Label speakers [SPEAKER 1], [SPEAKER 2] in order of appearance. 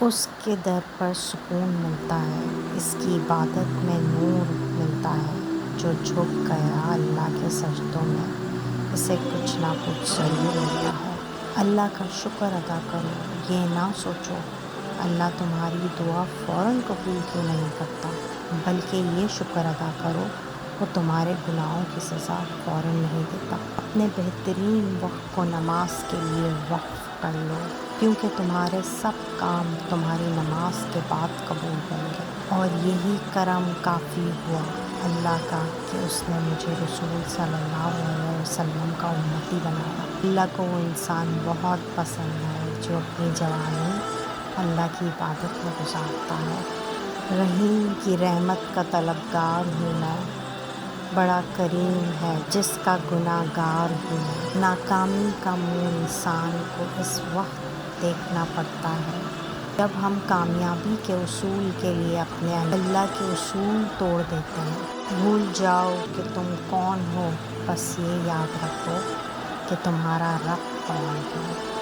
[SPEAKER 1] اس کے در پر سکون ملتا ہے، اس کی عبادت میں نور ملتا ہے۔ جو جھک گیا اللہ کے سجدوں میں، اسے کچھ نہ کچھ ضرور ملتا ہے۔ اللہ کا شکر ادا کرو، یہ نہ سوچو اللہ تمہاری دعا فوراً قبول کیوں نہیں کرتا، بلکہ یہ شکر ادا کرو وہ تمہارے گناہوں کی سزا فوراً نہیں دیتا۔ اپنے بہترین وقت کو نماز کے لیے وقف کر لو، کیونکہ تمہارے سب کام تمہاری نماز کے بعد قبول ہوں گے۔ اور یہی کرم کافی ہوا اللہ کا کہ اس نے مجھے رسول صلی اللہ علیہ وسلم کا امتی بنایا۔ اللہ کو وہ انسان بہت پسند ہے جو اپنی جوانی اللہ کی عبادت میں گزارتا ہے۔ رحیم کی رحمت کا طلبگار ہوں میں، بڑا کریم ہے جس کا گناہ گار ہوں میں۔ ناکامی کا منہ انسان کو اس وقت دیکھنا پڑتا ہے جب ہم کامیابی کے اصول کے لیے اپنے اللہ کے اصول توڑ دیتے ہیں۔ بھول جاؤ کہ تم کون ہو، بس یہ یاد رکھو کہ تمہارا رب کون ہے۔